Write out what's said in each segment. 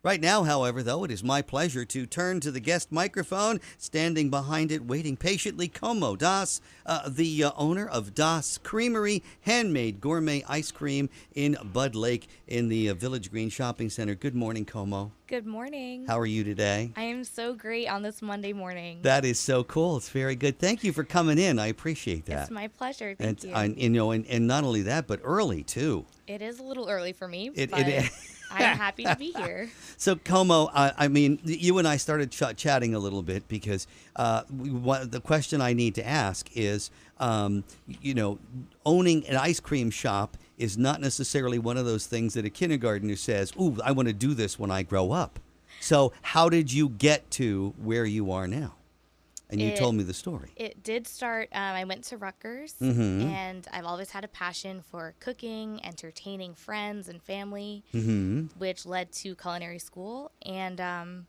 Right now, however, though, it is my pleasure to turn to the guest microphone. Standing behind it, waiting patiently, Komal Das, the owner of Das Creamery, handmade gourmet ice cream in Bud Lake in the Village Green Shopping Center. Good morning, Komal. Good morning. How are you today? I am so great on this Monday morning. That is so cool. It's very good. Thank you for coming in. I appreciate that. It's my pleasure. Thank you. And not only that, but early, too. It is a little early for me, but It I'm happy to be here. So, Como, I mean, you and I started chatting a little bit because the question I need to ask is, owning an ice cream shop is not necessarily one of those things that a kindergartner says, ooh, I want to do this when I grow up. So how did you get to where you are now? And you told me the story. It did start, I went to Rutgers, Mm-hmm. and I've always had a passion for cooking, entertaining friends and family, Mm-hmm. which led to culinary school. And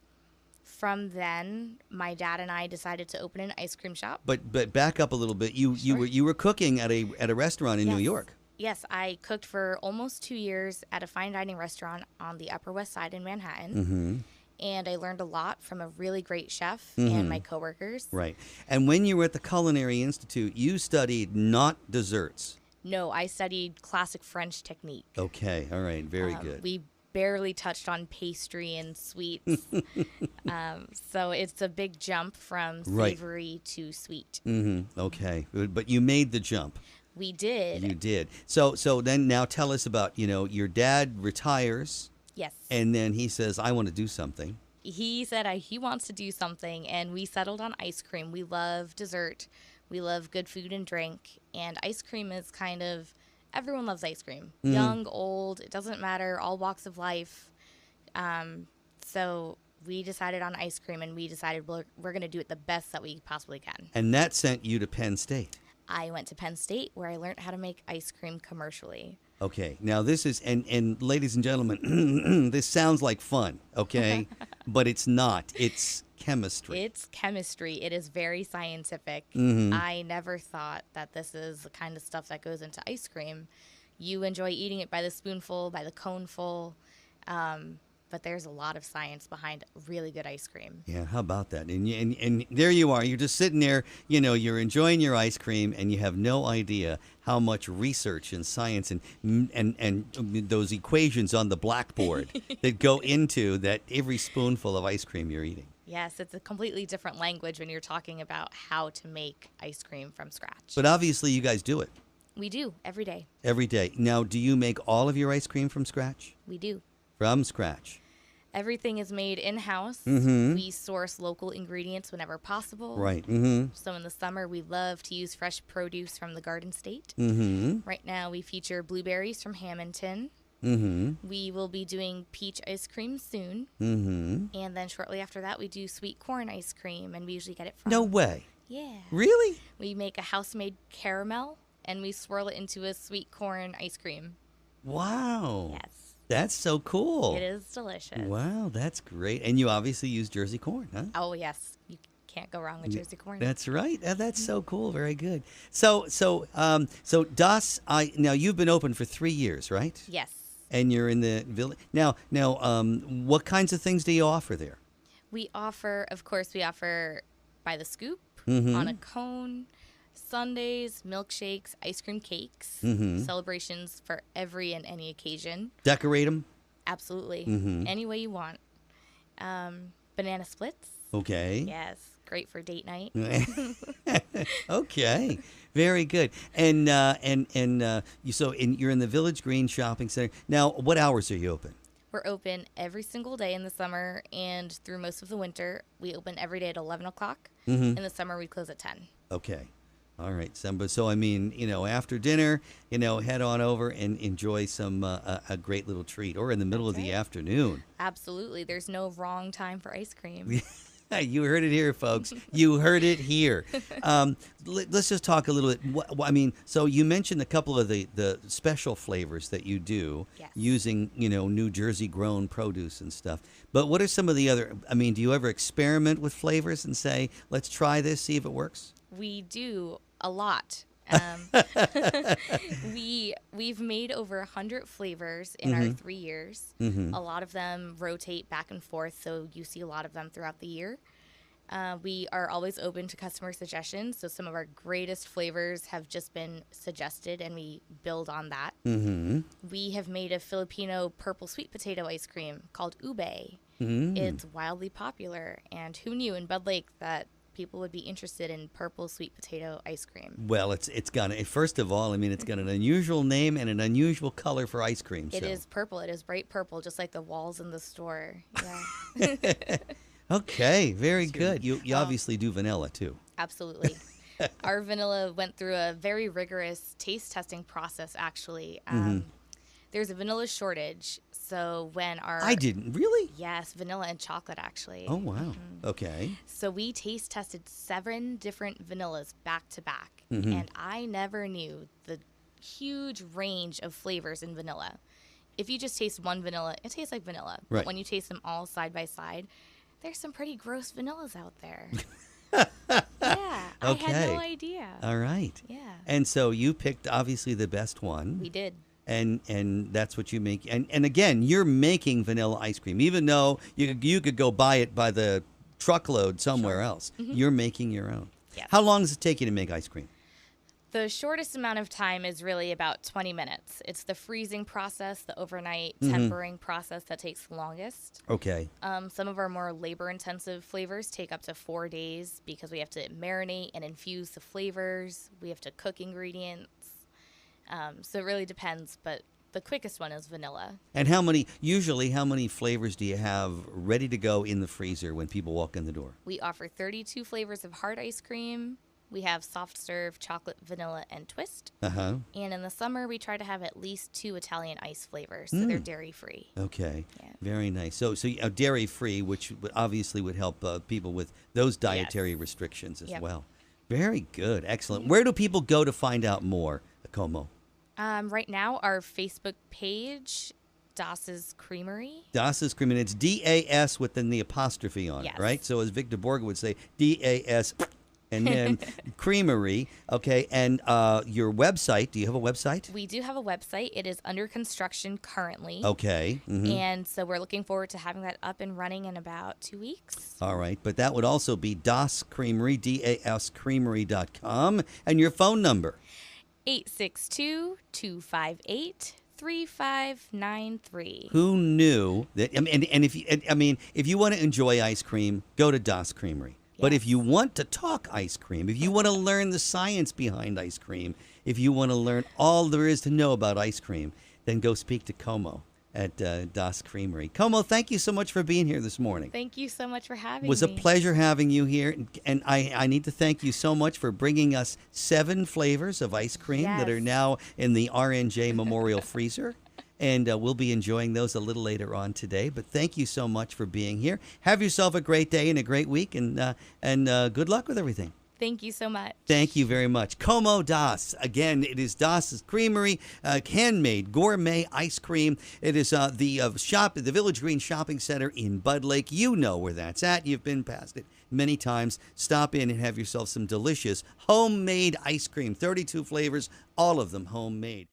from then, my dad and I decided to open an ice cream shop. But back up a little bit. You Sure. were cooking at a restaurant in New Yes. York. Yes, I cooked for almost 2 years at a fine dining restaurant on the Upper West Side in Manhattan. Mm-hmm. And I learned a lot from a really great chef Mm-hmm. and my coworkers. Right. And when you were at the Culinary Institute, you studied not desserts. No, I studied classic French technique. Okay. All right. Very good. We barely touched on pastry and sweets. So it's a big jump from Right. savory to sweet. Mm-hmm. Okay. But you made the jump. We did. You did. So then now tell us about, your dad retires Yes. and then he says, I want to do something. He said he wants to do something, and we settled on ice cream. We love dessert. We love good food and drink. And ice cream is kind of, everyone loves ice cream. Young, old, it doesn't matter, all walks of life. So we decided on ice cream, and we decided we're going to do it the best that we possibly can. And that sent you to Penn State. I went to Penn State, where I learned how to make ice cream commercially. Okay. Now this is, and ladies and gentlemen, this sounds like fun, okay? But it's not. It's chemistry. It's chemistry. It is very scientific. Mm-hmm. I never thought that this is the kind of stuff that goes into ice cream. You enjoy eating it by the spoonful, by the coneful, but there's a lot of science behind really good ice cream. Yeah, how about that? And there you are. You're just sitting there, you're enjoying your ice cream, and you have no idea how much research and science and those equations on the blackboard that go into that every spoonful of ice cream you're eating. Yes, it's a completely different language when you're talking about how to make ice cream from scratch. But obviously you guys do it We do, every day. every day. Now, do you make all of your ice cream from scratch? We do. From scratch. Everything is made in-house. Mm-hmm. We source local ingredients whenever possible. Right. Mm-hmm. So in the summer, we love to use fresh produce from the Garden State. Mm-hmm. Right now, we feature blueberries from Hamilton. Mm-hmm. We will be doing peach ice cream soon. Mm-hmm. And then shortly after that, we do sweet corn ice cream, and we usually get it from... No way. Yeah. Really? We make a house-made caramel, and we swirl it into a sweet corn ice cream. Wow. Yes. That's so cool. It is delicious. Wow, that's great. And you obviously use Jersey corn, huh? Oh, yes. You can't go wrong with Jersey corn. That's right. That's so cool. Very good. So Das, now you've been open for 3 years, right? Yes. And you're in the village now. What kinds of things do you offer there? We offer by the scoop, Mm-hmm. on a cone, sundaes, milkshakes, ice cream cakes, Mm-hmm. celebrations for every and any occasion. Decorate them. Absolutely. Mm-hmm. Any way you want. Banana splits. Okay. Yes. Great for date night. Okay. Very good. And you're in the Village Green Shopping Center. Now, what hours are you open? We're open every single day in the summer and through most of the winter. We open every day at 11 o'clock. Mm-hmm. In the summer, we close at 10. Okay. All right. So I mean, after dinner, head on over and enjoy some a great little treat, or in the middle That's of the right. afternoon. Absolutely. There's no wrong time for ice cream. You heard it here, folks. You heard it here. Let's just talk a little bit. So you mentioned a couple of the special flavors that you do Yes. using, New Jersey grown produce and stuff. But what are some of the other, do you ever experiment with flavors and say, let's try this, see if it works? We do a lot. We've made over 100 flavors in our 3 years. A lot of them rotate back and forth, so you see a lot of them throughout the year. We are always open to customer suggestions, so some of our greatest flavors have just been suggested, and we build on that. We have made a Filipino purple sweet potato ice cream called ube. It's wildly popular, and who knew in Bud Lake that people would be interested in purple sweet potato ice cream? Well, it's got first of all, I mean, it's got an unusual name and an unusual color for ice cream. It is purple. It is bright purple, just like the walls in the store. Yeah. Okay, very good. You obviously do vanilla too. Absolutely. Our vanilla went through a very rigorous taste testing process, actually. There's a vanilla shortage. So when I didn't really? Yes, vanilla and chocolate, actually. Oh, wow. Okay. So we taste tested 7 different vanillas back to back. And I never knew the huge range of flavors in vanilla. If you just taste one vanilla, it tastes like vanilla. Right. But when you taste them all side by side, there's some pretty gross vanillas out there. Yeah, Okay. I had no idea. All right. Yeah. And so you picked obviously the best one. We did. And that's what you make. And again, you're making vanilla ice cream, even though you could go buy it by the truckload somewhere else. You're making your own. Yes. How long does it take you to make ice cream? The shortest amount of time is really about 20 minutes. It's the freezing process, the overnight tempering process that takes longest. Okay. Some of our more labor-intensive flavors take up to 4 days because we have to marinate and infuse the flavors. We have to cook ingredients. So it really depends, but the quickest one is vanilla. And how many flavors do you have ready to go in the freezer when people walk in the door? We offer 32 flavors of hard ice cream. We have soft serve, chocolate, vanilla, and twist. Uh-huh. And in the summer, we try to have at least 2 Italian ice flavors, so they're dairy-free. Okay. Yeah. Very nice. So dairy-free, which obviously would help people with those dietary restrictions as well. Very good. Excellent. Where do people go to find out more, Komal? Right now, our Facebook page, Das's Creamery. Das's Creamery. It's D-A-S with then the apostrophe on it, right? So as Victor Borga would say, D-A-S and then Creamery. Okay. And your website, do you have a website? We do have a website. It is under construction currently. Okay. And so we're looking forward to having that up and running in about 2 weeks. All right. But that would also be Das Creamery, DAScreamery.com. And your phone number? 862-258-3593. Who knew that? If you want to enjoy ice cream, go to Das Creamery. But if you want to talk ice cream, if you want to learn the science behind ice cream, if you want to learn all there is to know about ice cream, then go speak to Komal at Das Creamery. Komal, thank you so much for being here this morning. Thank you so much for having me. It was a pleasure having you here. And I need to thank you so much for bringing us 7 flavors of ice cream that are now in the RNJ Memorial Freezer. And we'll be enjoying those a little later on today. But thank you so much for being here. Have yourself a great day and a great week. And good luck with everything. Thank you so much. Thank you very much. Komal Das. Again, it is Das's Creamery, handmade gourmet ice cream. It is the Village Green Shopping Center in Bud Lake. You know where that's at. You've been past it many times. Stop in and have yourself some delicious homemade ice cream. 32 flavors, all of them homemade.